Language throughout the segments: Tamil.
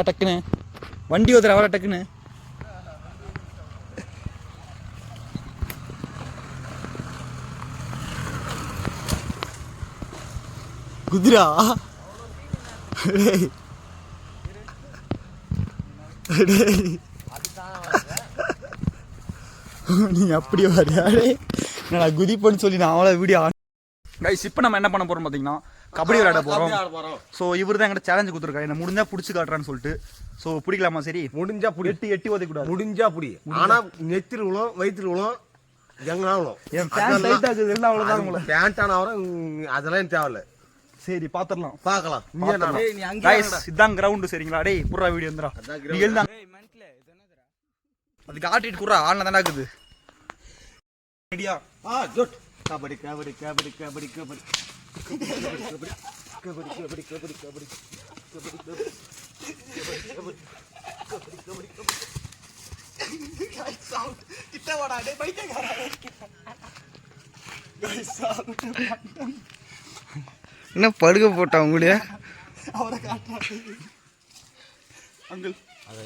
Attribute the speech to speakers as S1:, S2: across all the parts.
S1: டக்குன்னு வண்டி ஓதுற அவரை டக்குன்னு குதிரா நீ அப்படி வரையாடே நான் குதிப்பேன்னு சொல்லி நான் அவ்வளோ வீடியோ கைஸ். இப்போ நம்ம என்ன பண்ண போகிறோம் பார்த்தீங்கன்னா கபடி விளையாட போகிறோம். ஸோ இவர் தான் என்கிட்ட சேலஞ்சு கொடுத்துருக்காரு, என்ன முடிஞ்சா பிடிச்சி காட்டுறான்னு சொல்லிட்டு. ஸோ பிடிக்கலாமா? சரி, முடிஞ்சா பிடி. எட்டி ஓதிக்கூடாது, முடிஞ்சா பிடி. ஆனால் நெத்திரி விழும், வயிற்று விழும், எங்கன்னா விழும். என் பேண்ட் டைட் ஆகுது எல்லாம் அவ்வளோதான். உங்களை பேண்டான வரும், அதெல்லாம் தேவையில்லை. சரி, பார்த்துடலாம், பார்க்கலாம். இதுதான் கிரவுண்டு. சரிங்களா? டேய் புறா வீடியோ வந்துடா. நீங்கள் தான் அது காட்டிட்டு குறா ஆன்ல தானே இருக்குது. Idea good. கபடி கபடி கபடி கபடி கபடி கபடி கபடி கபடி கபடி கபடி
S2: என்ன படுக்க போட்டா உங்களையா?
S1: அவரை காட்டுறாரு அங்கிள்.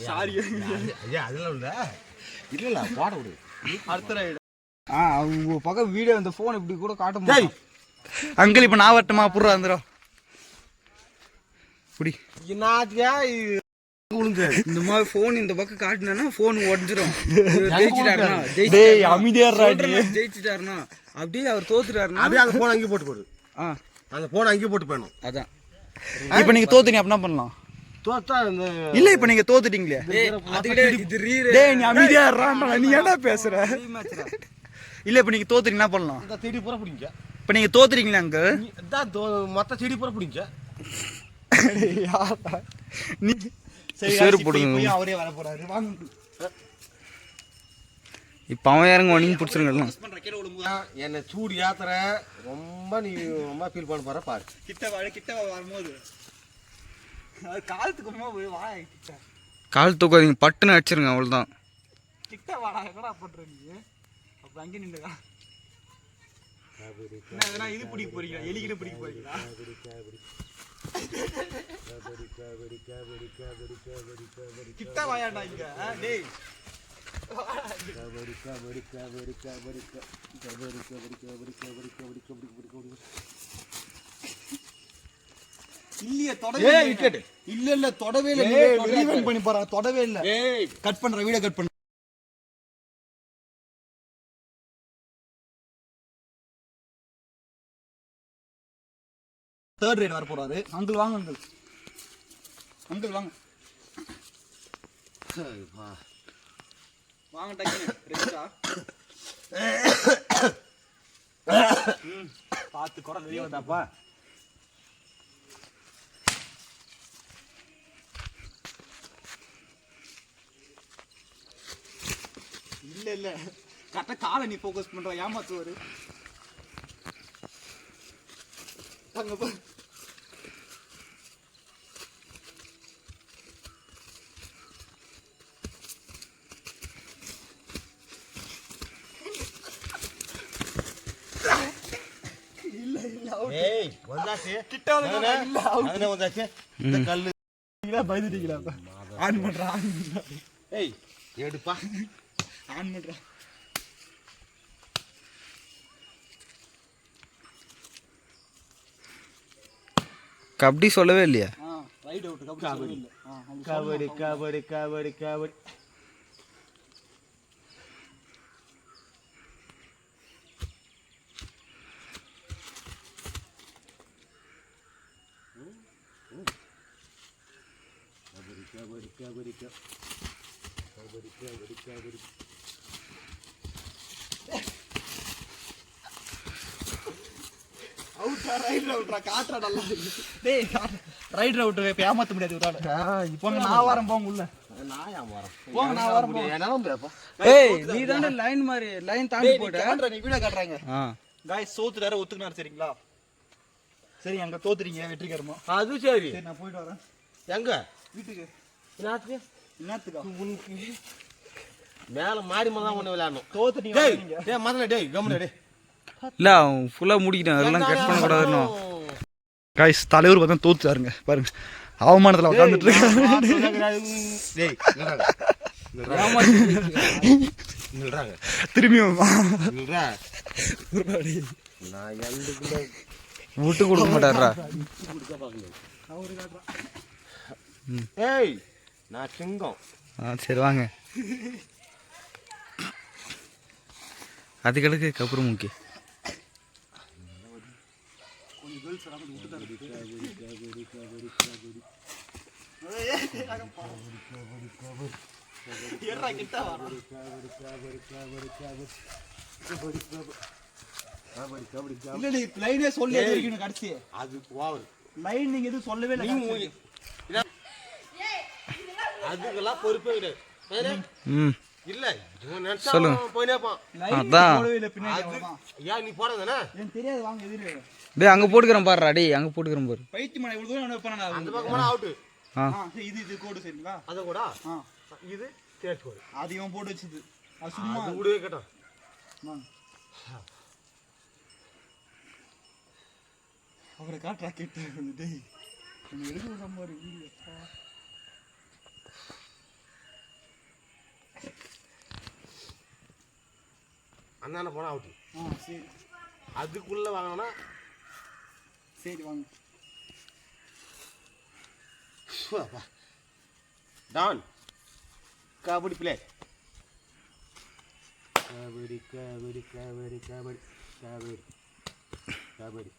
S1: சாரி ஐயா, அதெல்லாம் இல்ல இல்ல போட விடு. அடுத்த
S2: உங்க பக்கம் வீடியோ அந்த போன் இப்படி கூட காட்ட முடியும்
S1: அங்கிள். இப்ப நான் வரட்டுமா? புறா வந்துடும். புடி
S2: இந்த மாதிரி போன் இந்த பக்கம் காட்டினா போன் உடஞ்சிரும். ஜெயிச்சுட்டாருன்னா அப்படியே அவர் தோத்துட்டாருன்னா
S1: அப்படியே அந்த போன் அங்கேயே போட்டு போடு. அந்த போன் அங்கேயே போட்டு போயிடும்.
S2: அதான்
S1: இப்ப நீங்க தோத்துனீங்க அப்படின்னா பண்ணலாம். இல்ல இப்ப நீங்க தோத்துட்டீங்களே. நீ அமைதியா இருறான்டா, நீ ஏன்டா பேசுற? இல்ல இப்ப நீங்க தோத்துறீங்க என்ன பண்ணலாம்? செடி பூரா பிடிங்க. இப்ப நீங்க தோத்துறீங்களா அங்க? மொத்த செடி பூரா பிடிங்க. நீ
S2: சரி போடுங்க.
S1: அவரே வர போறாரு. வாங்க.
S2: இப்ப அவன் யாருங்க நீங்க பிடிச்சிருங்க.
S1: என்ன சூடு யாத்திர ரொம்ப நீ ரொம்ப ஃபீல் பண்ண போற பாரு. கிட்ட வரும்போது கால் தூக்கமா போய் வா.
S2: கால் தூக்காதீங்க, பட்டுன்னு அடிச்சிருங்க. அவ்வளவுதான்.
S1: கிட்ட வாடா. என்னடா பண்ற நீ? அப்ப அங்கே நின்னுடா. என்ன இது பிடிக்க போறீங்களா? எலிகிட்ட பிடிக்க போறீங்களா? கிட்ட வாயாடா இங்க. டேய் கபடி கபடி கபடி கபடி கபடி கபடி கபடி கபடி கபடி கபடி கபடி. இல்லையே தொடவே விக்கெட். இல்ல இல்ல தொடவே இல்ல. ரீவைண்ட் பண்ணி பாரு. தொடவே இல்ல. கட் பண்ற வீடியோ கட் பண்ணு. தேர்ட் ரைட் வர போறாரு. அங்கிள் வாங்க. அங்கிள் அங்கிள் வாங்க. வாங்க டக்குனு. ரெஸ்டா பாத்து குரல் வெளிய வந்தாப்பா. இல்ல இல்ல கரெக்டா காலை நீ ஃபோக்கஸ் பண்ற. ஏமாத்துவாரு. அங்க போ. இல்ல இல்ல ஏய் வந்தாச்சு. கிட்ட வந்து இல்ல அவனே வந்தாச்சு. இந்த கல்லு நீங்க பயந்துட்டீங்களா? ஆன் பண்றா. ஏய் எடுப்பா. ஆன் பண்றா.
S2: கபடி சொல்லவே இல்லையா?
S1: Right out. கபடி கபடி கபடி கபடி கபடி. கபடி கபடி கபடி கபடி கபடி. அவுட்டா ரைட் அவுட்ரா காட்றா நல்லா. டேய் ரைட் அவுட் இப்ப ஏமாத்த முடியாது உதால. இப்போ நான் வரேன் போங்க உள்ள. நான் ஏன் வரேன்? போங்க நான் வரேன் போங்க. என்னால முடியாதுப்பா.
S2: ஏய் நீ தான லைன் மாதிரி லைன் தாண்டி போற.
S1: காட்றா நீ வீடியோ காட்றாங்க. गाइस சோத்துறாரு ஒத்துக்குனார் சரிங்களா? சரி அங்க தோத்துறீங்க வெற்றிகரமா. அது சரி. சரி நான் போய்ட்டு வரேன். எங்க? வீட்டுக்கு. என்னத்துக்கு உனக்கு மேல மாடி மேல தான் ஒண்ணு விளையாடணும். தோத்துட்டீங்க நீங்க. டேய் மதல டேய் கம்முனு டேய்.
S2: இல்ல ஃபுல்லா முடிக்கிட்டேன். அதெல்லாம் கட் பண்ண கூடாதுன்னு.
S1: गाइस தலைவர் பார்த்தா தோத்துறாருங்க பாருங்க. அவமானத்துல உட்காந்துட்டு இருக்காரு.
S3: டேய் நில்றாங்க
S1: திரும்பியும்
S3: நில்றா. நான் எந்துக்குள்ள
S2: விட்டு கொடுக்க மாட்டாரா?
S3: ஏய் நான் சிங்கம்.
S2: சரி வாங்க. அதுகளுக்கு கப்புறம் முக்கிய
S1: லைனே சொல்லி கடைசி
S3: அது ஓவர்
S1: லைன் நீங்க எதுவும் சொல்லவே இல்லை.
S3: அதுக்கெல்லாம் பொறுப்பே கிடையாது. இல்ல
S2: சொல்லுங்க.
S3: போயினேப்பான்.
S2: அதான்
S3: ஏன் நீ போறதானே
S1: எனக்கு தெரியாது. வாங்க எதிரே
S2: டேய் அங்க போட்டுக்கிறேன் பாருடா. டேய் அங்க போட்டுக்கிறேன் பாரு.
S1: பைத்தியமான இவ்வளவு தூரம் என்ன பண்ண
S3: அந்த பக்கமான அவுட்.
S1: இது இது கோடு சரிங்களா?
S3: அத கூட இது கேட்ச் கோடு.
S1: அது இவன் போட்டு வச்சது. அது சும்மா
S3: அது விடவே கேட்டான்.
S1: அவரை காட்டுறா கேட்டு டேய் கொஞ்சம் எடுக்க சம்பாரு வீடியோ.
S3: அண்ணான போனா அவுட்.
S1: சரி
S3: அதுக்குள்ள வாங்கினா
S1: சரி வாங்க.
S3: டான் கபடி பிளே. கபடி கபடி கபடி கபடி கபடி கபடி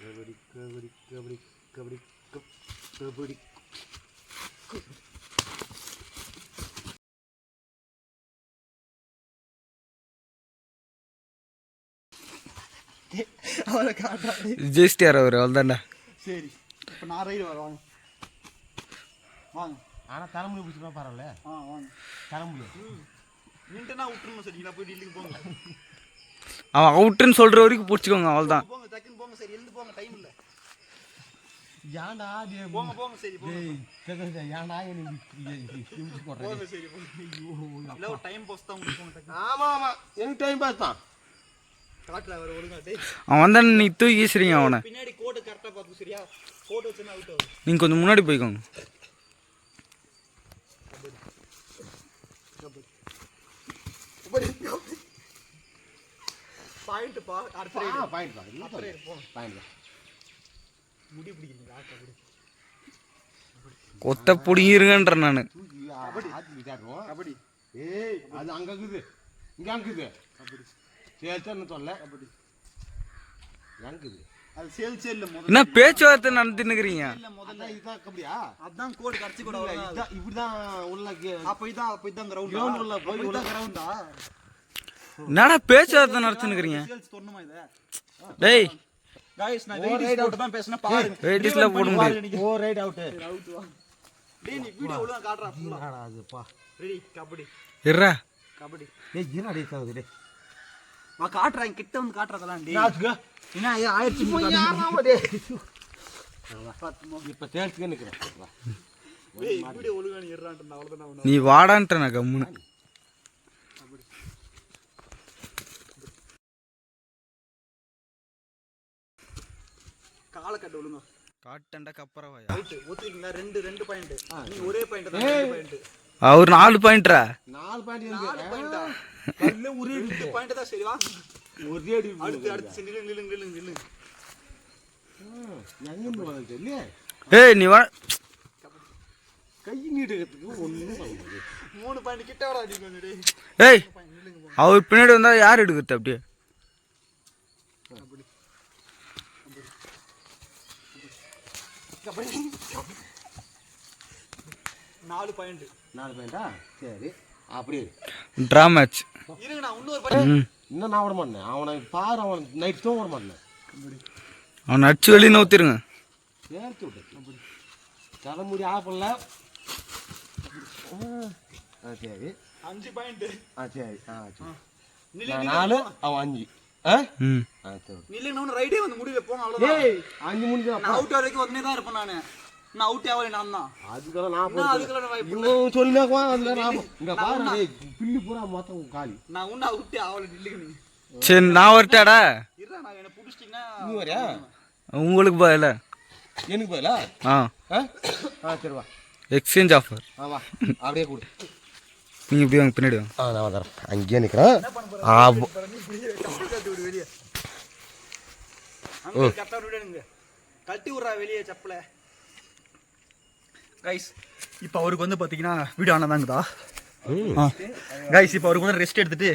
S3: கபடி கபடி கபடி கபடி கபடி.
S1: அவரை காட்டுறா.
S2: ஜெயிச்சிட்டார் அவர். அவ்வளோதான்டா.
S1: சரி இப்போ நான் ரைடு வரேன். வாங்க வாங்க.
S3: ஆனால் தலைமுடி பிடிச்சினா பரவாயில்ல.
S1: வாங்க
S3: தலைமுடி
S1: நின்றுனா விட்டுருணும். சரி நான் போய் டீலுக்கு போங்க.
S2: அவன் அவுட்டுன்னு சொல்கிற வரைக்கும் பிடிச்சிக்கோங்க. அவ்வளோதான்.
S1: போங்க டக்குன்னு போங்க. சரி எழுந்து போங்க. டைம் இல்லை.
S3: ஏன்டா
S1: போங்க போங்க. சரி போங்க.
S3: ஏன்டா
S1: போங்க சரி போங்க. இல்லை ஒரு டைம் பாஸ் தான் உங்களுக்கு. போங்க டக்குன்னு.
S3: ஆமாம் ஆமாம் எனக்கு டைம் பாஸ் தான்.
S1: காட்டில் அவர் ஒழுங்கா டேய்
S2: அவன் வந்தானே நீ தூக்கி வீசுறீங்க அவனை.
S1: பின்னாடி கோடு கரெக்டாக பார்த்து சரியா? கோடு வச்சுன்னா அவுட் ஆகும்.
S2: நீங்கள் கொஞ்சம் முன்னாடி போய்க்கோங்க.
S1: பாயிண்ட் பா. அடுத்த
S3: பாயிண்ட்
S1: பாயிண்ட் முடி பிடிக்கிறீங்களா? கபடி
S2: கொத்த பிடிங்கிருங்கன்ற நான்.
S3: கபடி. ஏய் அது அங்கே இருக்குது இங்கே அங்குது. கபடி சேல்ஸ்ன்னு சொல்ல. கபடி எங்குது
S1: அது சேல் சேல்ல முதல்ல
S2: என்ன பேச்சுவார்த்தை நடத்தினுக்கிறீங்க?
S1: இல்ல முதல்ல
S3: இதுதான் கபடியா?
S1: அதான் கோடு கடிச்சு கூட
S3: இதுதான் இப்படிதான் உள்ள
S1: அப்ப இதான் கிரவுண்ட்
S3: உள்ள போய் உள்ள
S1: கிரவுண்டா?
S2: என்னடா பேச்சுவார்த்தை நடத்தினுக்கிறீங்க?
S1: சேல்ஸ் தொண்ணுமா இத?
S2: டேய்
S1: गाइस நான் வெயிட் போட்டு தான் பேசணும் பாருங்க.
S2: வெயிட்ஸ்ல போட முடியாது.
S3: ஓ ரைட் அவுட்.
S1: அவுட் வா. டேய் நீ வீடியோ ஒழுங்கா காட்றா ஃபுல்லா.
S3: என்னடா அதுப்பா.
S1: ரெடி கபடி
S2: இருடா.
S1: கபடி.
S3: டேய் என்னடா டேய் சாவுது டேய்.
S1: வா காட்றேன் கிட்ட வந்து காட்றதலாம் டேய்.
S3: நாச்சுங்க.
S1: என்ன ஆயிடுச்சு
S3: யாராம டேய். இப்ப சேல்ஸ்க்கு நிக்கிறேன். வா.
S1: டேய் வீடியோ ஒழுங்கா நீ ஏறான்டா அவ்வளவுதான்.
S2: நீ வாடான்ற நான் கம்முனு.
S1: கால கட்ட ஒழுங்கா.
S2: காட்டண்டா கப்பறவாயா.
S1: அவுட். ஒத்துறீங்களா? ரெண்டு பாயிண்ட். நீ ஒரே பாயிண்ட் தான். 2 பாயிண்ட்.
S2: அவர் 4 பாயிண்ட்ரா.
S3: 4 பாயிண்ட் இருக்கு.
S1: 4 பாயிண்டா? கல்ல ஒரே 2 பாயிண்ட் தான். சரி வா.
S3: ஒரே அடி.
S1: அடுத்து நில்லுங்க.
S3: எங்க வந்து தெரியல.
S2: ஏய் நீ வா.
S3: கை நீட்டறதுக்கு ஒண்ணும் பண்ணல.
S1: 3 பாயிண்ட் கிட்ட வர அடி கொஞ்சம் டேய்.
S2: ஏய் அவர் பின்னாடி வந்தா யார் எடுக்குது அப்படியே?
S1: கபடி. 4 பாயிண்ட்.
S3: 4 பாயிண்டா? சரி. அப்படியே
S2: டிரா மேட்ச்.
S1: இருங்க நான் இன்னொரு பாயிண்ட்.
S3: இன்னும் நான் விட மாட்டேன். அவனை பாரு அவன் நைட் தூங்க விட மாட்டேன்.
S2: அவன் அடிச்சு வெளியே நவுத்திருங்க.
S3: சேர்த்து விட்டு தலைமுடி ஆப்பல்ல. சரி
S1: 5 பாயிண்ட்.
S3: சரி
S1: நில்லுங்க.
S3: 4 அவன் 5. சரி
S1: நில்லுங்க. நான் ரைடே வந்து முடிவே போங்க அவ்வளவுதான்.
S3: ஏய் 5 முடிஞ்சா
S1: நான் அவுட் வரைக்கும் வந்துனே தான் இருப்பேன் நானு. நான் அவுட் ஆவல நான் தான்.
S3: அதுக்கெல்லாம் நான்
S1: அதுக்கெல்லாம் வாய்ப்பு இல்ல.
S3: இவன் சொல்லினாக்குவா அதுல நான் இங்க பாரு டேய் பில்லு பூரா மொத்தம் காலி.
S1: நான் உன்ன அவுட் ஆவல நில்லுங்க நீ.
S2: சரி நான் வரட்டாடா.
S1: இருடா நான் என்ன புடிச்சிட்டீங்கன்னா
S3: நீ வரியா?
S2: உங்களுக்கு பதிலா
S3: எனக்கு பதிலா சரி வா
S2: எக்ஸ்சேஞ்ச் ஆஃபர்
S3: வா அப்படியே கொடு.
S2: நீங்கள் இப்படி வாங்க பின்னாடி வாங்க.
S3: நான் வந்துடுறேன். அங்கேயே நிற்கிறேன்.
S1: கழட்டி விட்றா வெளியே செப்பல. கைஸ் இப்போ அவருக்கு வந்து பார்த்தீங்கன்னா வீடு ஆனதாங்கதா. கைஸ் இப்போ அவருக்கு வந்து ரெஸ்ட் எடுத்துட்டு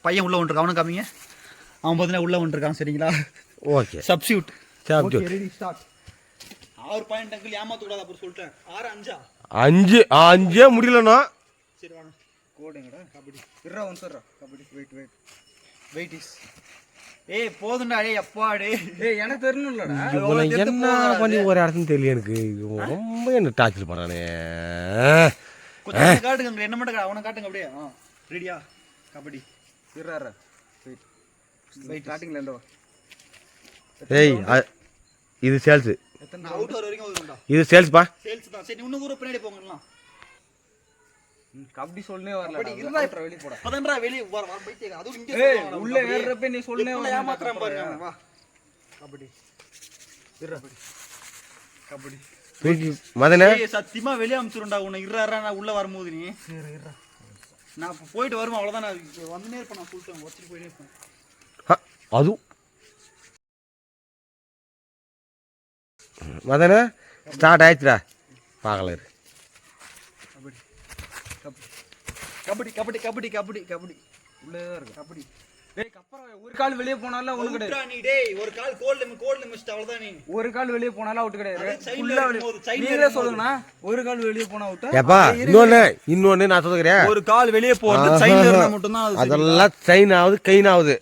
S1: பையன் உள்ள வந்துருக்கான். அவனும் காமிங்க. அவன் பார்த்தீங்கன்னா உள்ள வந்துருக்கான். சரிங்களா?
S3: Okay.
S1: Substitute
S3: ready
S1: start. 6 point uncle ஏமாத்த கூடாது அப்புறம் சொல்லிட்டேன். 6
S3: 5 5 முடியலண்ணா.
S1: சரி வாங்க.
S2: கோடுங்கடா கபடி இருறா வந்து சொல்கிறா கபடி வெயிட் இஸ்
S1: ஏய் போதும்டா. டேய் அப்பா டேய்
S2: எனக்கு தெரியணும்லடா.
S3: என்ன பண்ணி ஒரு இடத்துல தெரியல எனக்கு. ரொம்ப என்ன டார்ச்சர் பண்ணானே.
S1: கொஞ்சம் காட்டுங்க. என்ன மட்டும் அவனை காட்டுங்க அப்படியே. ரெடியா? கபடி
S2: இருறா வெயிட் ஸ்டார்டிங்ல இருந்து வா.
S3: ஏய் இது சேல்ஸ்.
S1: அவுட் வர வரைக்கும் ஓடுடா.
S3: இது சேல்ஸ்பா.
S1: சேல்ஸ் தான். சரி இன்னும் கூட பின்னாடி போங்கலாம்.
S2: கபடி சொல்லனே வரல.
S1: கபடி இருந்தா வெளிய போடா. பதன்றா வெளிய வர பைத்தியம். அது இங்க
S2: ஏய் உள்ள ஏறறப்ப நீ சொல்லனே வரல.
S1: ஏமாத்துறான் பாருங்க. வா. கபடி. இருடா கபடி.
S3: மதனே
S1: ஏய் சத்தியமா வெளிய அம்ச்சுறடா உன்னை. இருறா நான் உள்ள வரும்போது நீ. சரி இருடா. நான் போயிட்டு வருவேன் அவ்வளவுதான். நான் வந்துனே இருப்பேன். நான் சொல்லிட்டேன். வச்சிட்டு போயிட்டே இருப்பேன்.
S3: அது மதனே ஸ்டார்ட் ஆயிடுச்சுடா. பார்க்கல.
S1: கபடி கபடி கபடி கபடி கபடி
S2: உள்ளே தான் இருக்கு கபடி. டேய் கப்பற ஒரு கால் வெளிய போனால ஒண்ணு கிடையாது.
S1: நீ டேய் ஒரு கால் கோல்ல மிஸ்ட் அவ்வளவுதான். நீ
S2: ஒரு கால் வெளிய போனால அவுட் கிடையாது. ஃபுல்லா நீங்களே சொல்லுங்கனா ஒரு கால் வெளிய போனா அவுட்.
S3: ஏப்பா இன்னொன்னு நான் சொல்றேன்.
S1: ஒரு கால் வெளிய போறது சைடுல இருந்தா மட்டும் தான் அது.
S3: அதெல்லாம் சைன் ஆகுது கைன் ஆகுது.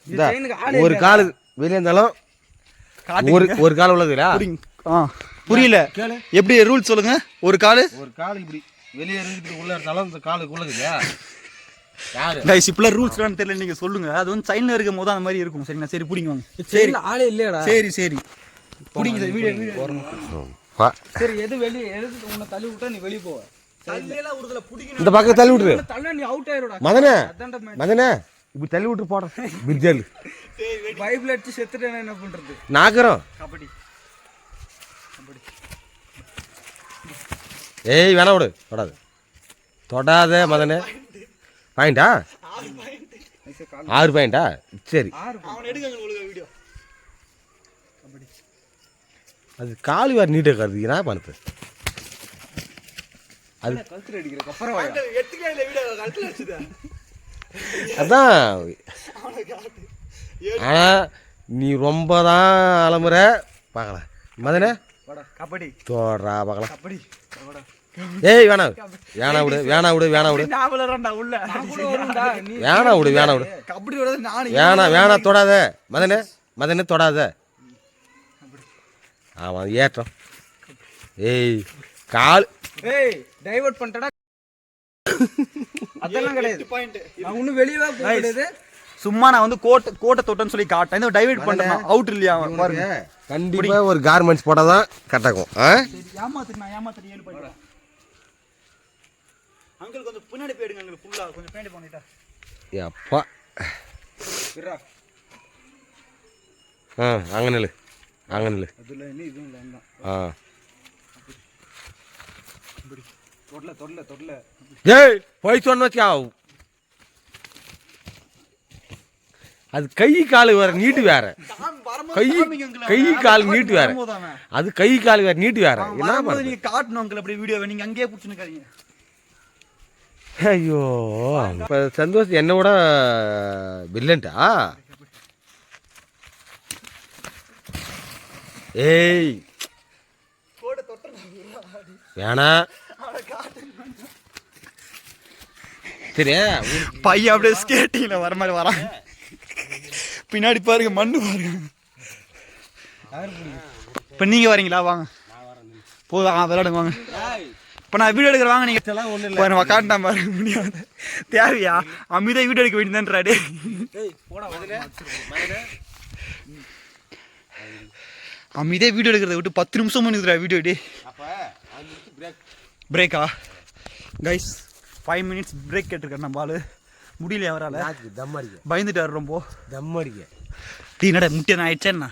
S3: ஒரு கால் வெளிய இருந்தாலும் ஒரு கால் உள்ளதுடா.
S1: புரியல. எப்படி ரூல் சொல்லுங்க. ஒரு கால்
S3: இப்படி வெளிய இருந்து உள்ள இருந்தாலும் அந்த காலுக்கு உள்ளதுடா. யாரு
S1: गाइस இப்பல ரூல்ஸ்லாம் தெரியல. நீங்க சொல்லுங்க. அது வந்து சைடுல இருக்கும்போது அந்த மாதிரி இருக்கும். சரிங்களா? சரி புடிங்க வாங்க.
S2: சரி ஆளே இல்லடா.
S1: சரி புடிங்க. வீடியோ
S2: சரி எது வெளிய எதுக்கு உன்னை தள்ளி விட்டா நீ வெளிய போவ.
S1: தள்ளியல உருதுல புடிங்க.
S3: இந்த பக்கம் தள்ளி விட்டுரு.
S2: தள்ள நீ அவுட் ஆயிரோடா.
S3: மதனே இப்படி தள்ளி விட்டு போற பிர்ஜல்.
S1: சரி
S2: பைபிள் அடிச்சு செத்துட்டேனா என்ன பண்றது?
S3: நாகரம்
S1: கபடி.
S3: ஏய் வேணா விடு. தொடாத மதனே. பாயிண்டா 6 பாயிண்டா? சரி
S1: அவன் எடுங்க உங்களுக்கு வீடியோ. கபடி.
S3: அது கால் வேற நீட்டா கருது. என்ன பண்ணுது அது?
S2: கல்ச்சர் அடிக்கிற கப்பற வாயா.
S1: எட்டுக்கையில வீடியோ கல்ச்சர் அடிச்சுதா.
S3: அதான் ஆனா நீ ரொம்ப தான் அலமுற. பார்க்கலாம் மதனே.
S1: கபடி
S3: தோடுறா பார்க்கலாம்.
S1: கபடி.
S3: ஏய் வேணா விடு.
S1: உள்ள
S3: வேணா விடு.
S1: கபடி
S3: வேணா தொடாத மதனே தொடாத. ஆமா ஏற்றம். ஏய் கால்
S2: டைவர்ட் பண்ணிட்டடா. அதெல்லாம் கிடையாது. நான் இன்னும் வெளியவே போக கிடையாது.
S1: சும்மா நான் வந்து கோட்டை தொட்டேன்னு சொல்லி காட்டேன். இந்த டைவர்ட் பண்ணேன். அவுட் இல்லையா பாருங்க.
S3: கண்டிப்பா ஒரு கார்மெண்ட்ஸ் போட்டாதான் கரெக்டாகும்.
S1: ஏமாத்துறேன் 7 பாயிண்ட். அங்கிள் கொஞ்சம் பின்னாடி போயிடுங்க. அங்கிள் ஃபுல்லா கொஞ்சம் பின்னாடி போனிட்டா.
S3: அப்பா
S2: விரா
S3: அங்க நில்லு.
S2: அதுல என்ன இதுவும் இல்ல. தொடல
S3: ஏய் போய் சொன்ன வச்சா அது கை கால் வேற நீட்டு வேற. கை கால் நீட்டு வேற. அது கை கால் வேற நீட்டு வேற. என்ன பண்ணு?
S1: நீங்க காட்டணும் அங்கிள் அப்படி வீடியோவை. நீங்க அங்கேயே புடிச்சு நிக்காதீங்க.
S3: ஐயோ இப்ப சந்தோஷ் என்ன விட வில்லன்டா. ஏய் வேணா சரி.
S1: பையன் அப்படியே ஸ்கேட்டிங்ல வர மாதிரி வரான். பின்னாடி பாருங்க மண்ணு பாருங்க. இப்ப நீங்க வரீங்களா? வாங்க போ விளையாடுங்க வாங்க. இப்ப நான் வீடியோ எடுக்கிற வாங்க. நீங்க காட்டினா பாருங்க முடியாது. தேவையா அமிதா வீடியோ எடுக்க வேண்டியதான்றாடே. அமிதே வீடியோ எடுக்கிறத விட்டு 10 நிமிஷம் பண்ணுதுடா வீடியோ. டே பிரேக்கா கைஸ் 5 மினிட்ஸ் பிரேக் கேட்டிருக்கேன். நான் பால் முடியலையா அவரால். பயந்துட்டாரு ரொம்ப. டீ நட முட்டிய நான் ஆயிடுச்சேன்னா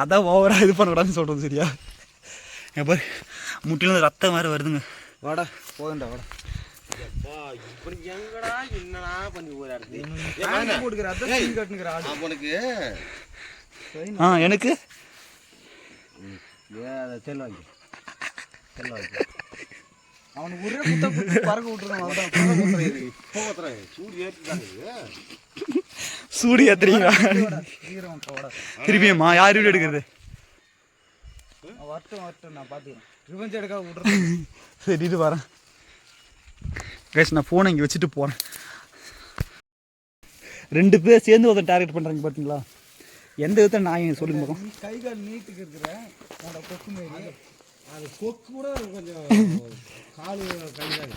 S1: அதான் ஓவராக இது பண்ணக்கூடாதுன்னு சொல்கிறது சரியா? என் பாரு முட்டிலேருந்து ரத்தம் மாதிரி வருதுங்க.
S2: வாடா போதுண்டா வாடா.
S1: எனக்கு
S2: அவனுக்கு ஒரே குத்த பறக்க விட்டுருக்கான்.
S1: சூடு ஏத்துறீங்களா? திருப்பியுமா யார் வீடு எடுக்கிறது?
S2: வரட்டும் நான் பார்த்துக்கிறேன். ரிவெஞ்ச் எடுக்க விட்றேன்.
S1: சரி இது வரேன் கைஸ். நான் ஃபோனை இங்கே வச்சுட்டு போகிறேன். 2 பேர் சேர்ந்து ஒருத்தர் டார்கெட் பண்ணுறாங்க பார்த்தீங்களா? எந்த விதத்தில் நான் சொல்லுங்க பார்ப்போம்.
S2: கை கால் நீட்டுக்கு இருக்கிறேன் கொக்கு மாதிரி.
S3: அது கொக்கு கூட கொஞ்சம் காலு கழிதாங்க.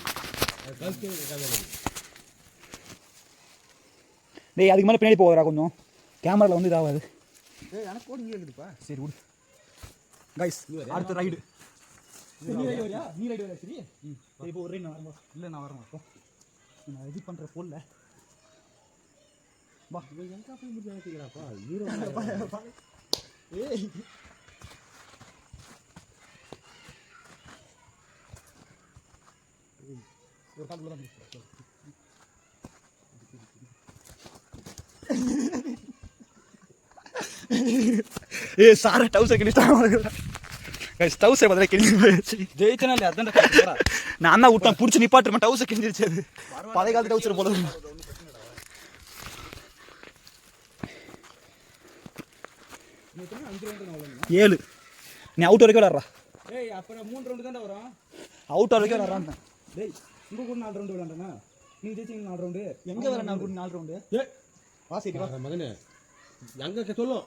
S1: டேய் அதுக்கு மேலே பின்னாடி போகிறா கொஞ்சம். கேமராவில் வந்து இதாகாது.
S2: எனக்கு கூட இங்கே இருக்குதுப்பா.
S1: சரி விடு கைஸ். அடுத்த ரைடு நீ ரைடு வரியா? சரி இப்போ ஒரு ரைடு நான் வரேன். இல்லை நான் வரேன். அப்போ நான் இது பண்ணுற போடல. வா
S3: எங்கே போய் முடிஞ்சாப்பா ஹீரோ.
S1: ஏய் ஒரு கால் தான் ஏ சார டவுசர் கிழிச்சான். டவுசர் பதிலாக கிழிஞ்சு போயிடுச்சு.
S2: ஜெயிச்சனா இல்லையா? அதான்
S1: நான் தான் விட்டேன் பிடிச்சி நிப்பாட்டுமா. டவுசர் கிழிஞ்சிருச்சு. அது பழைய காலத்து டவுசர் போல. 7 நீ அவுட் வரைக்கும் விளாட்றா.
S2: ஏய் அப்புறம் 3 ரவுண்டு தான் வரும்.
S1: அவுட் வரைக்கும் விளாட்றான்.
S2: டேய் உங்க கூட 4 ரவுண்டு விளாண்டனா? நீ ஜெயிச்சீங்க 4 ரவுண்டு.
S1: எங்கே வர நான் கூட 4 ரவுண்டு?
S3: ஏய்
S1: வா சரி வா
S3: மகனே. எங்கே சொல்லும்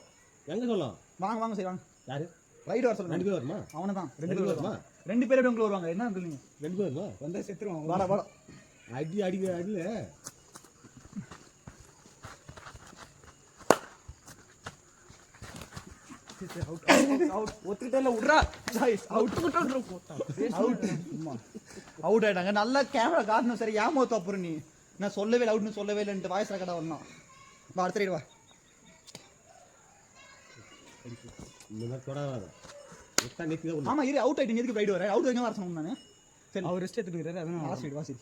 S1: வாங்க வாங்க சரி வாங்க.
S3: யாரு
S1: ரைடு வர சொல்லுங்க.
S3: 2 பேர் வருமா?
S1: அவனை தான் 2
S3: பேர் வருமா?
S1: 2 பேர் எப்படி வருவாங்க? என்ன சொல்லுங்க?
S3: 2 பேர் வருமா?
S2: வந்தா செத்துருவான்.
S1: வாடா வாடா.
S3: அடியில
S1: அவுட் ஆயிட்டாங்க. நல்லா கேமரா காட்டணும். சரி ஏமாத்து. அப்புறம் நீ நான் சொல்லவே இல்லை அவுட்னு சொல்லவே இல்லைன்ட்டு வாய்ஸ் ரெக்கார்டா வரணும். வா அடுத்த ரைடு வா. ஆமா இரு அவுட் ஆயிட்டீங்க. எதுக்கு ரைடு வர? அவுட் வரைக்கும் வர சொன்னேன் நான். சரி அவர் ரெஸ்ட் எடுத்துக்கிறாரு. அதான் லாஸ்ட் ரைடு வா. சரி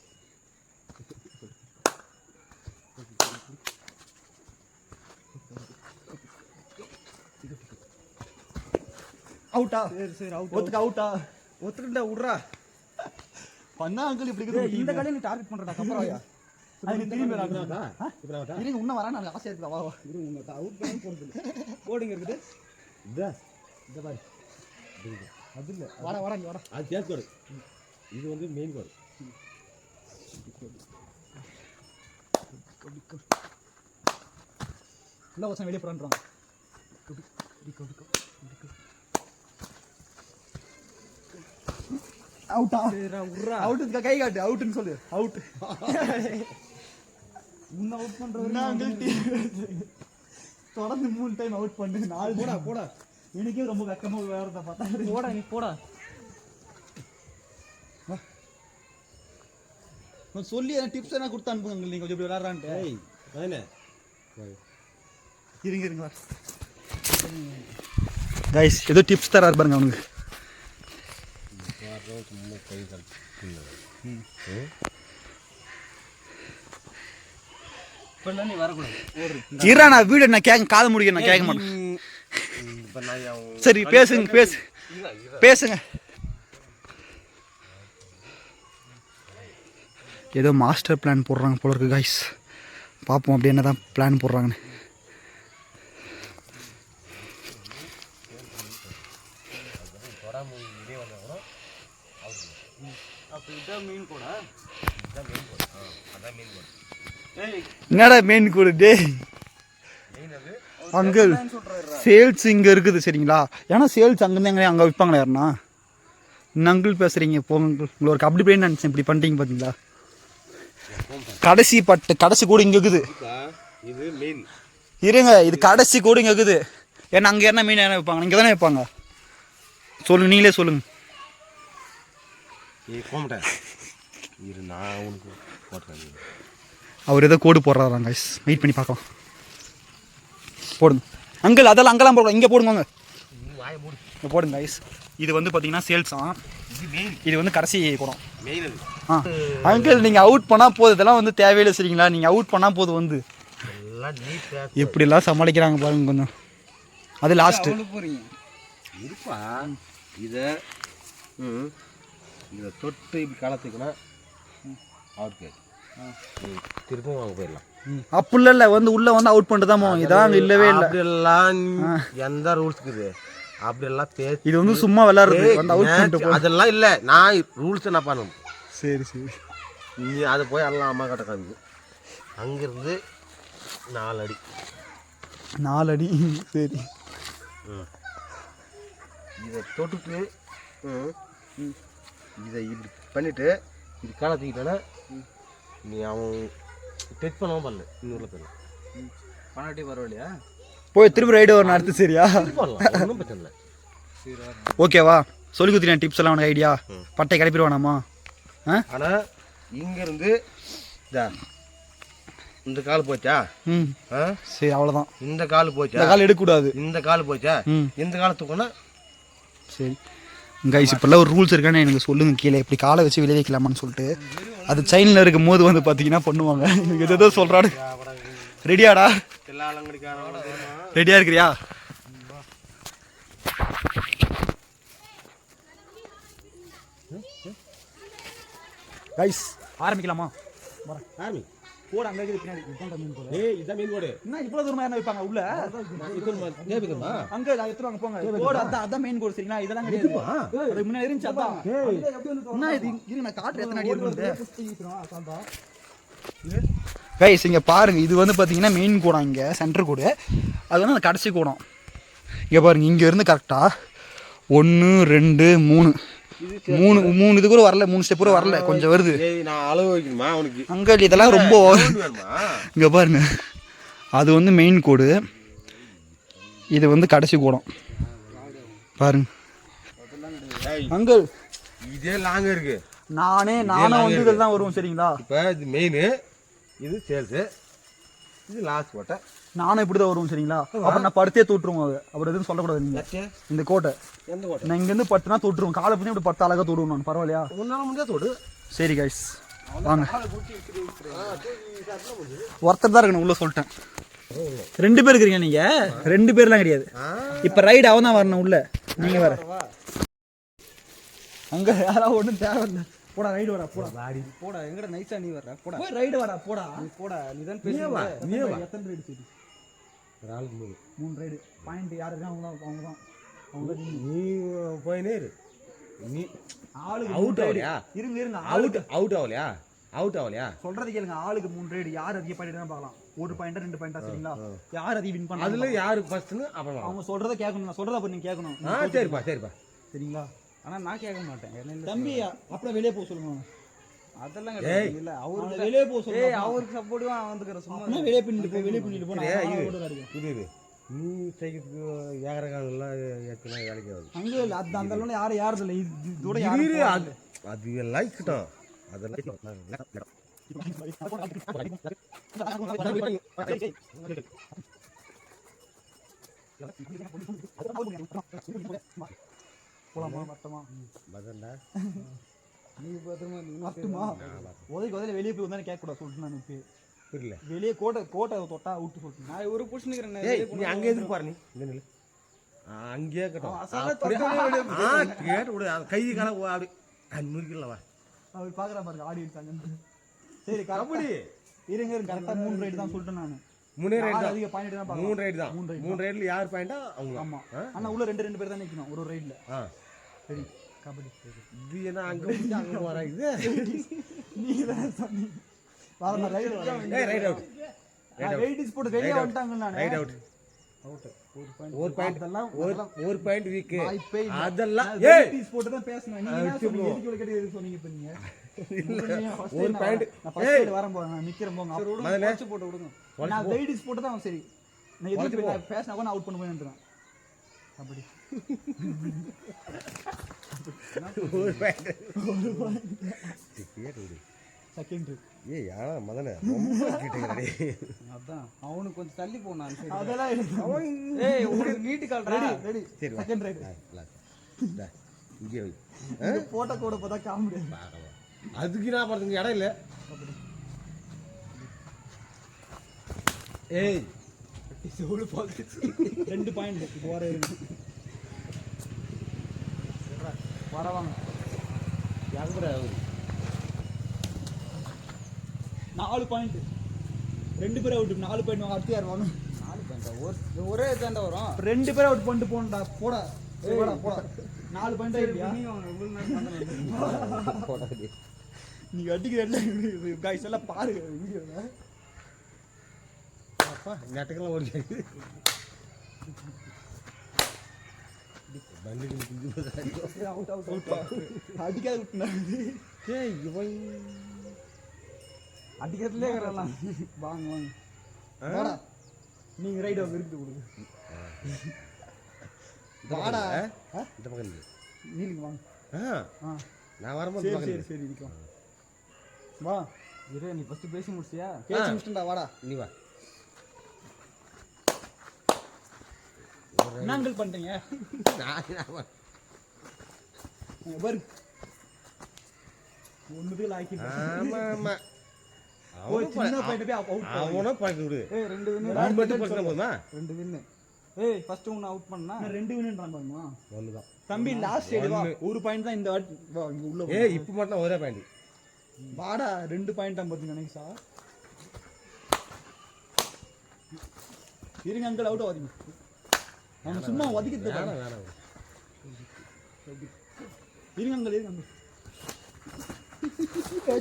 S1: அவுட்டா?
S2: சரி அவுட்.
S1: ஒத்துக்க அவுட்டா?
S2: ஒத்துக்கிட்டா விட்றா.
S1: பண்ணா அங்கிள் இப்படி இருக்குது.
S2: இந்த கடையை நீ டார்கெட் பண்ணுறடா. கப்பராயா
S1: திரும்பி இருங்க இன்னும் வரேன். நான் ஆசையாக இருக்கா? வா வா
S2: இருங்க. அவுட் பண்ணி போடுறது போடுங்க இருக்குது.
S3: இந்த பாரு
S1: அது இல்லை. வாடா வாடா இங்கே வாடா.
S3: அது சேர்த்து கோடு. இது வந்து மெயின் கோடு.
S1: இல்லை வருஷம் வெளியே போகிறான்றாங்க. அவுட்டா? அவுட்டு கை காட்டு. அவுட்டுன்னு சொல்லு. அவுட்.
S2: முன்ன அவுட் பண்ணுறது
S1: தொடர்ந்து 3 டைம் அவுட் பண்ணு. 4 போடா. எனக்கே ரொம்ப வெக்கமாக வேறத பார்த்தா.
S2: போடா நீ போடா.
S1: சொல்லி டிப்ஸ் என்ன கொடுத்து அனுப்புங்க. நீங்கள் கொஞ்சம் இப்படி விளாட்றான்ட்டு. இருங்க கைஸ் ஏதோ டிப்ஸ் தராரு பாருங்க அவனுக்கு.
S2: நீ வரக்கூடாது.
S1: இரா நான் வீடு நான் கேட்க காது முடிக்க நான் கேட்க மாட்டேன். சரி பேசுங்க. ஏதோ மாஸ்டர் பிளான் போடுறாங்க போல இருக்கு கைஸ். பார்ப்போம் அப்படி என்ன தான் பிளான் போடுறாங்கன்னு. என்னடா மெயின் கோடு? டே அங்கிள் சேல்ஸ் இங்கே இருக்குது சரிங்களா? ஏன்னா சேல்ஸ் அங்கேருந்து எங்கே அங்கே விற்பாங்களா யாருன்னா? இன்னும் அங்கிள் பேசுகிறீங்க போங்க அங்கிள். உங்களை ஒரு கபடி பிளேன்னு நினச்சேன். இப்படி பண்ணிட்டீங்க பார்த்தீங்களா? கடைசி கூட இங்கே இருக்குது. இருங்க இது கடைசி கூட இங்கே இருக்குது. ஏன்னா அங்கே என்ன மீன் என்ன வைப்பாங்க? இங்கே தானே வைப்பாங்க. சொல்லுங்க நீங்களே சொல்லுங்க. அவர் ஏதோ கோடு போடுறாராம் கைஸ். வெயிட் பண்ணி பார்க்கலாம். போடுங்க அங்கிள். அதெல்லாம் அங்கெல்லாம் போடுங்க. இங்கே போடுங்க. இங்க போடுங்க கைஸ். இது வந்து பார்த்தீங்கன்னா சேல்ஸா, இது வந்து கடைசி குடம். அங்கிள் நீங்கள் அவுட் பண்ணால் போதும், இதெல்லாம் வந்து தேவையில்லை சரிங்களா? நீங்கள் அவுட் பண்ணால் போதும் வந்து எப்படிலாம் சமாளிக்கிறாங்க பாருங்க கொஞ்சம். அது லாஸ்ட்டு
S3: இருப்பா. இதை தொட்டு இப்படி காலத்துக்குன்னா அவுட் திருப்பவும் வாங்க போயிடலாம்.
S1: அப்படிலாம் இல்லை, வந்து உள்ளே வந்து அவுட் பண்ணிட்டு தான் போவோம். இதான் அங்கே இல்லவே இல்லை.
S3: அப்படியெல்லாம் எந்த ரூல்ஸ் இருக்குது? அப்படியெல்லாம்
S1: இது வந்து சும்மா விளையாடுறது, வந்து அவுட் பண்ணிட்டு
S3: அதெல்லாம் இல்லை. நான் ரூல்ஸ் என்ன பண்ணணும்?
S1: சரி சரி,
S3: நீ அதை போய் எல்லாம் அம்மா கிட்ட காமிச்சு அங்கேருந்து 4 அடி
S1: 4 அடி. சரி,
S3: இதை தொட்டுட்டு இதை இப்படி பண்ணிவிட்டு இது காலை தூக்கிட்டேன்னா நீ அவன் டச் பண்ணாமல் பண்ணல இன்னொரு பேர்
S2: பண்ணாட்டி பரவாயில்லையா?
S1: போய் திருப்பி ரைடு வரணும் அடுத்து. சரியா,
S3: பண்ணலாம், ஒன்றும் பிரச்சனை இல்லை.
S1: ஓகேவா? சொல்லி கொடுத்துருக்கேன் டிப்ஸ் எல்லாம் உனக்கு. ஐடியா பட்டை கிளப்பிடுவானாமா?
S3: ஆனால் இங்கேருந்து இந்த கால் போச்சா?
S1: சரி, அவ்வளோதான்.
S3: இந்த கால் போச்சா?
S1: இந்த கால் எடுக்கக்கூடாது.
S3: இந்த கால் போச்சா? இந்த காலை தூக்கணும்.
S1: சரி கைஸ், இப்போல்லாம் ஒரு ரூல்ஸ் இருக்கான்னு எனக்கு சொல்லுங்கள் கீழே, இப்படி காலை வச்சு வெளியே வைக்கலாமான்னு சொல்லிட்டு. அது சைனில் இருக்கும் போது வந்து பார்த்தீங்கன்னா பண்ணுவாங்க. எனக்கு எதோ சொல்கிறாடு. ரெடியாடா? ரெடியாக இருக்கிறியா? கைஸ் ஆரம்பிக்கலாமா?
S3: ஆரம்பி.
S1: போட அங்கே இருக்குது பின்னாடி.
S3: இதான் மீன் கோடு.
S1: என்ன இவ்வளோ தூரமாக என்ன வைப்பாங்க உள்ள? அங்கே எடுத்துருவாங்க போங்க. கோடு அதான் மெயின் கோடு சரிங்களா? இதெல்லாம் கிடையாது. அதுக்கு முன்னாடி இருந்துச்சு அதான். என்ன இது? இரு நான் காட்டுறேன் எத்தனை அடி இருக்குது. கைஸ் இங்கே பாருங்க, இது வந்து பார்த்தீங்கன்னா மெயின் கூடம், இங்கே சென்டர் கூடு. அது வந்து அந்த கடைசி கூடம். இங்கே பாருங்க, இங்கே இருந்து கரெக்டாக 1 2 3 இது கூட வரல, 3 ஸ்டெப் கூட வரல, கொஞ்சம் வருது.
S3: நான் அளவு வைக்கணுமா அவனுக்கு?
S1: அங்கே இதெல்லாம் ரொம்ப இங்கே பாருங்க, அது வந்து மெயின் கோடு, இது வந்து கடைசி கூடம் பாருங்க. அங்கே
S3: இதே லாங்க இருக்கு.
S1: நானும் வந்து இதில் தான் வருவோம் சரிங்களா?
S3: இப்போ இது மெயின், இது சேல்ஸு, இது லாஸ்ட் கோட்டை.
S1: நானும் இப்படி தான் வருவோம் சரிங்களா? அப்புறம் நான் படுத்தே தூட்டுருவோம். அது அப்புறம் எதுவும் சொல்லக்கூடாது. நீங்கள் இந்த கோட்டை
S3: எந்த கோட்டை?
S1: நான் இங்கேருந்து படுத்துனா தூட்டுருவோம். காலை பண்ணி இப்படி படுத்து அழகாக தூடுவோம் நான். பரவாயில்லையா?
S3: ஒன்றால் முடியாது தோடு.
S1: சரி கைஸ் வாங்க. ஒருத்தர் தான் இருக்கணும் உள்ள, சொல்லிட்டேன். 2 பேர் இருக்கிறீங்க நீங்கள். 2 பேர்லாம் கிடையாது. இப்போ ரைடு அவன் தான் வரணும் உள்ள, நீங்கள் வேற. அங்கே யாராவது ஒன்றும் தேவையில்லை. போடா ரைடு வரா, போடா வாடி போடா. எங்கட நைஸா நீ வர்ற, போடா போய் ரைடு வரா, போடா நீ போடா. நீ தான் பேசுவா. எத்தனை ரைடு சரி?
S3: ஒரு ஆளுக்கு
S1: 3 ரைடு. பாயிண்ட் யார் இருக்கா? அவங்க தான்
S3: நீ போயினே இரு. நீ
S1: ஆளுக்கு
S3: அவுட் ஆகலையா?
S1: இருங்க
S3: அவுட் ஆகலையா? அவுட் ஆகலையா?
S1: சொல்றது கேளுங்க. ஆளுக்கு 3 ரைடு. யார் அதிக பாயிண்ட் தான் பார்க்கலாம். 1 பாயிண்டா 2 பாயிண்டா சரிங்களா? யார் அதிக வின் பண்ணா
S3: அதுல யாரு ஃபர்ஸ்ட்னு அப்புறம்
S1: அவங்க சொல்றத கேட்கணும். நான் சொல்றத அப்ப நீங்க கேட்கணும்.
S3: சரிப்பா
S1: சரிங்களா?
S2: ஆனா நான் கேட்க மாட்டேன்.
S1: தம்பி அப்புறம் வெளியே போக சொல்லுங்க.
S2: அதெல்லாம் கிடையாது. இல்ல அவருக்கு
S1: வெளியே போக சொல்லுங்க.
S2: அவருக்கு சப்போர்ட்டா வந்துக்கிற சும்மா
S1: வெளியே பின்னிட்டு போ.
S3: இது நீ சைக்கிளுக்கு ஏகரகாலெல்லாம் ஏற்கனவே வேலைக்கு ஆகுது.
S1: அங்கே அது அந்த அளவுல யாரும் யாரும் இல்லை. இதோட
S3: அது லைக்கிட்டோம். அதெல்லாம்
S1: போலாமா? மட்டமா
S3: பதண்டா
S1: நீ பத்திரமா நீ மட்டமா உதவி வெளியே போய் வந்தானே கேட்கக்கூடாது சொல்லிட்டு நான் இப்போ
S3: புரியல.
S1: வெளியே கோட்டை தொட்டா விட்டு சொல்லிட்டு நான் ஒரு புடிச்சுக்கிறேன்.
S3: நீ அங்கே எதுக்கு பாரு, நீ இந்த நிலை அங்கேயே கட்டும் கேட்டு விடு. கை கால அப்படி முறிக்கலவா
S1: அவர் பார்க்குற பாருங்க ஆடி எடுத்தாங்க. சரி கபடி இருங்க கரெக்டாக 3 ரைடு தான் சொல்லிட்டேன் நான்.
S3: 3 ரைடு தான்.
S1: அதிக பாயிண்ட் தான்.
S3: 3 ரைடு தான். 3 ரைடுல யார் பாயிண்டா அவங்க.
S1: ஆமா. ஆனா உள்ள 2 பேர் தான் நிக்கணும் ஒரு ரைட்ல. சரி கபடி.
S3: இது என்ன அங்க வர இது?
S1: நீ தான் சொன்னீங்க. வாங்க ரைட் வர.
S3: ஏய் right out.
S1: Right is boat வெளிய வந்துட்டாங்க நான்.
S3: Right out. அவுட். ஒரு பாயிண்ட் அதெல்லாம் ஒரு பாயிண்ட் வீக். அதெல்லாம்
S1: ரைட் இஸ் போட் தான் பேசணும். நீங்க என்ன சொன்னீங்க? எதுக்கு கேட்டு எது சொன்னீங்க இப்ப நீங்க?
S3: ஒரு பாயிண்ட்.
S1: நான் ஃபர்ஸ்ட் வரேன் போறேன். நான் நிக்கிறேன் போங்க. அப்புறம் வாட்ச் போட்டு விடுங்க. நான் ரைட் இஸ் போட் தான் சரி. நான் எதுக்கு பேசினா கூட அவுட் பண்ண போயின்றேன். கபடி. ஒரு பாயிண்ட். செகண்ட்.
S3: ஏய் யாரா மதனே ரொம்ப கிட்டே
S2: அதான் அவனுக்கு கொஞ்சம் தள்ளி போனான்.
S1: அதெல்லாம்
S2: ஏய் உங்களுக்கு நீட்டு கால்
S1: ரெடி.
S3: சரி
S1: செகண்ட் ரைட்.
S3: இங்கே வை.
S1: போட்டோ கூட பார்த்தா காமெடி.
S3: அதுக்கு நான் பாருங்க இடம் இல்லை. ஏய்
S1: சோடு போச்சு. 2 பாயிண்ட் போற வரவாங்க.
S3: யாருடா
S1: 4 பாயிண்ட். 2 பேர் அவுட். 4 பாயிண்ட் வாங்க. அடுத்து யார் வாங்க?
S2: 4 பாயிண்ட் ஒரே தாண்டா வரும்.
S1: 2 பேர் அவுட் பண்ணிட்டு போடா. போடா. 4 பாயிண்ட் ஆயிடுயா. நீ அடிக்கிறல்ல गाइस எல்லாம் பாருங்க வீடியோல.
S3: அப்பா நெட்டக்கெல்லாம் ஓடிச்சு. பண்டிகை குஞ்சு
S1: அவுட் அடிக்காத விட்டுனா.
S3: ஏய் இவன்
S1: அடிக்கிறதுலே வரலாம். வாங்க வாடா. நீங்க ரைட் ஓவர் இருக்கு கொடுங்க. வாடா.
S3: இந்த பக்கம் இருக்கு.
S1: நீங்க வாங்க.
S3: நான் வரும்போது பக்கம்
S1: சரி நிக்கலாம். வா.
S2: இரு நீ ஃபர்ஸ்ட் பேசி முடிச்சியா?
S1: பேசி முடிச்சிட்டா வாடா.
S3: நீ வா.
S1: என்னங்கள் பண்றீங்க?
S3: நான்
S1: வரு. ஒண்ணுதே லாக்கி.
S3: ஆமா ஆமா.
S1: ஓ சின்ன பையன் போய் அவுட்.
S3: அவனோ பாக்க விடு.
S2: ஏய் 2 வின்.
S3: நான் மட்டும் பக்கத்துல போமா?
S2: 2 வின். ஏய் ஃபர்ஸ்ட் உன்னை அவுட் பண்ணா.
S1: நான் 2 வின்ன்றான் பாருமா.
S3: ஒண்ணுதான்.
S1: தம்பி லாஸ்ட் சைடு வா. 1 பாயிண்ட் தான் இந்த வாட்டி. வா இங்க உள்ள.
S3: ஏய் இப்போ மட்டும் ஒரே பாயிண்ட்.
S1: வாடா 2 பாயிண்ட் தான் பாத்தீங்க நைஸா. இருங்க அங்கிள் அவுட் ஆவீங்க. நான் சும்மா ஒதுக்கிட்டு
S3: வேணாம் வேணாம்.
S1: இருங்க அங்கிள்.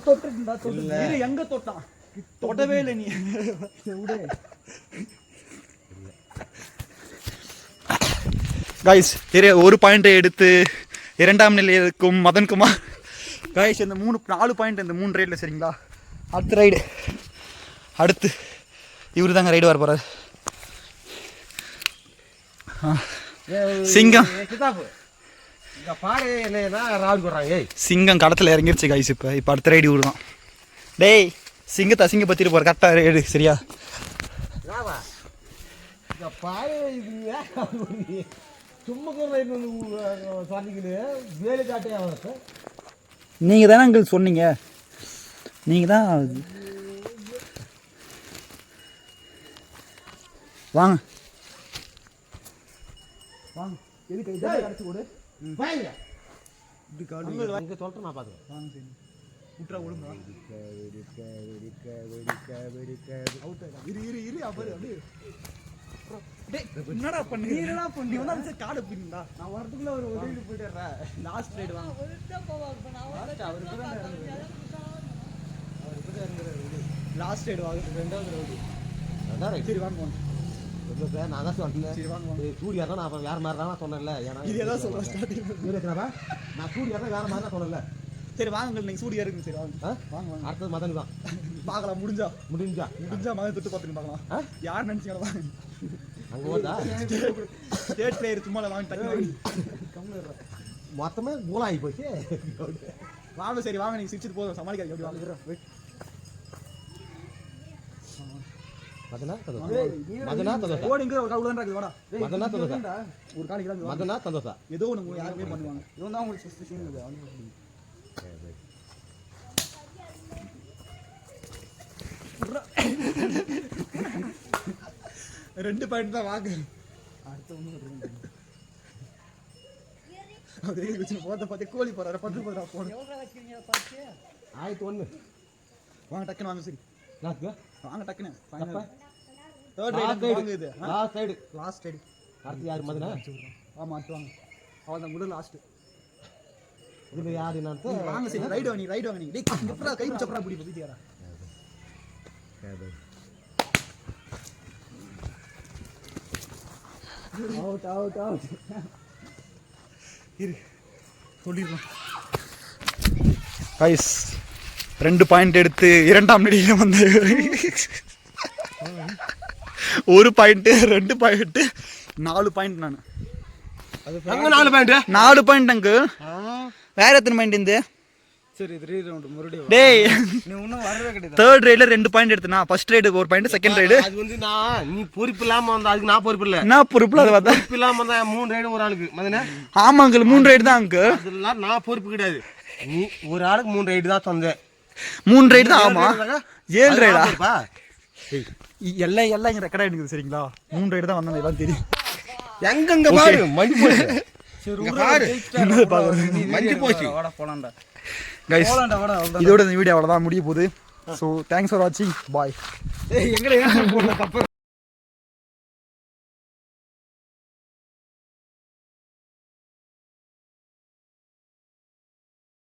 S1: தொட்டுடா தொட்டு. இரு எங்க தொட்டான்? தொடவே இல்ல நீ. விடு. गाइस இரு 1 பாயிண்ட் எடுத்து 2ஆம் நிலையில் இருக்கும் மதன்குமார். गाइस இந்த 4 பாயிண்ட் இந்த 3 ரைட்ல சரிங்களா? அடுத்த ரைடு. அடுத்து இவரு தாங்க ரைடு வர போறாரு. சிங்கம்
S3: இங்க பாரு என்னன்னா ராவுடி போறாங்க. ஏய்
S1: சிங்கம் களத்துல இறங்கிருச்சு गाइस. இப்போ அடுத்த ரைடு இவரு தான். டேய் சிங்கத்தை அசிங்க பத்திட்டு போற கரெக்டா ரைடு சரியா?
S3: ராவா இங்க பாரு இது சும்மா கூட சாதிக்குது வேலை காட்டே அவனுக்கு.
S1: நீங்க தானே அங்கிள் சொன்னீங்க. நீங்க தான் வாங்க வாங்க. எதுக்கு இதை கடைசி கொடு.
S3: வாங்க
S1: இப்படி காடு
S3: இங்க சொல்றேன் நான் பாத்துக்கிறேன்.
S1: வாங்க சரி. விட்றா ஒழுங்கா. அவுட் ஆயிடா. இரு அப்படி அப்படியே. டேய் என்னடா பண்ணி? நீ என்னடா பண்ணி? வந்தா காடு பின்னுடா.
S2: நான் வரதுக்குள்ள ஒரு ஓடிட்டு போயிடுறேன்.
S1: லாஸ்ட் ரைடு வாங்க. லாஸ்ட் ரைடு வாங்க. 2வது ரைடு.
S3: அதான் ரைட்.
S1: சரி வாங்க வாங்க.
S3: நான் தான் சொன்னேன்.
S1: சரி வாங்க வாங்க.
S3: சூர்யா தான் நான் வேற மாதிரி தான் சொன்னேன்ல. ஏன்னா
S1: இது எதா சொல்றேன் ஸ்டார்டிங்.
S3: நான் சூர்யா தான் வேற மாதிரி தான் சொன்னேன்ல.
S1: சரி வாங்க நீங்க சூடியா இருக்குங்க. சரி வாங்க வாங்க வாங்க.
S3: அடுத்தது மதன் தான்
S1: பார்க்கலாம். முடிஞ்சா மதன் தொட்டு பார்த்துட்டு பார்க்கலாம். யார் நினைச்சீங்க வாங்க.
S3: அங்க போதா
S1: ஸ்டேட் பிளேயர் சும்மா வாங்க டக்கு
S3: மொத்தமே மூலாகி போச்சு.
S1: வாங்க சரி வாங்க. நீங்க சிரிச்சிட்டு போதும் சமாளிக்காது. எப்படி வாங்க. ஓடிங்க ஒரு கால் தான் இருக்குது. வாடா
S3: மதனா தந்தோசா.
S1: ஒரு கால் கிராம்
S3: மதனா தந்தோசா.
S1: ஏதோ ஒன்று யாருமே பண்ணுவாங்க.
S2: இவன் தான் உங்களுக்கு ஃபர்ஸ்ட் சீன் இது.
S1: ரெண்டு பாயிண்ட் தான் வாங்க. அடுத்த ஒன்று அதே வச்சு போத பார்த்து கோழி போறாரு. 10 போதா போன
S3: ஆயிரத்து 1
S1: வாங்க டக்குன்னு வாங்க. சரி வாங்க டக்குன்னு.
S3: தேர்ட் ரைடு வாங்க. இது லாஸ்ட் ரைடு அடுத்து யார் மதனா?
S1: ஆமா அடுத்து வாங்க. அவதான் முதல் லாஸ்ட்.
S3: இது யாரு நான்
S1: வாங்க. சரி ரைடு வாங்க. ரைடு வாங்க. நீங்க டேய் எப்பறா கை பிச்சப்பறா புடி பத்தியாரா. அவுட் இரு சொல்லிடுறேன். गाइस 2 பாயிண்ட் எடுத்து 2ஆம் நிலையில வந்து 1 பாயிண்ட் 2 பாயிண்ட் 4 பாயிண்ட். நான்
S3: அங்க 4 பாயிண்ட்
S1: 4 பாயிண்ட் அங்கு. வேற எத்தனை பாயிண்ட் இந்த
S2: சரி இது ரீரவுண்ட் மறுபடியும்
S1: டேய்
S2: நீ இன்னும் வரவே கிடையாது.
S1: தேர்ட் ரைடுல 2 பாயிண்ட் எடுத்தனா ஃபர்ஸ்ட் ரைடுக்கு 1 பாயிண்ட் செகண்ட் ரைடு
S3: அது வந்து நீ பொறுப்பு இல்லாம வந்தா அதுக்கு நான் பொறுப்பு இல்ல.
S1: என்ன பொறுப்புல அதை பார்த்தா
S3: பொறுப்பு இல்லாம வந்தா 3 ரைடு ஒரு ஆளுக்கு மதனே.
S1: ஆமா அங்கிள் 3 ரைடு தான் அங்கிள்.
S3: அதெல்லாம் நான் பொறுப்பு கிடையாது. நீ ஒரு ஆளுக்கு 3 ரைடு தான் தந்தே.
S1: 3 ரைடு தான். ஆமா 7 ரைடா எல்லாம் எல்லாம் இங்க ரெக்கார்ட் ஆயிடுது சரிங்களா. 3 ரைடு தான் வந்தாங்க எல்லாம் தெரியும்.
S3: எங்கங்க பாரு மஞ்சி போச்சு.
S2: சரி
S3: பாரு
S1: என்னது பாக்குறது
S3: மஞ்சி போச்சு.
S2: வாடா போலாம்டா.
S1: கைஸ்
S2: போலாம்டா வாடா அவ்வளவுதான்.
S1: இதோட இந்த வீடியோ அவ்வளவுதான் முடிய போகுது. ஸோ தேங்க்ஸ் ஃபார் வாட்சிங் பாய்.
S2: ஏய் எங்கடா ஏன் போடல தப்பு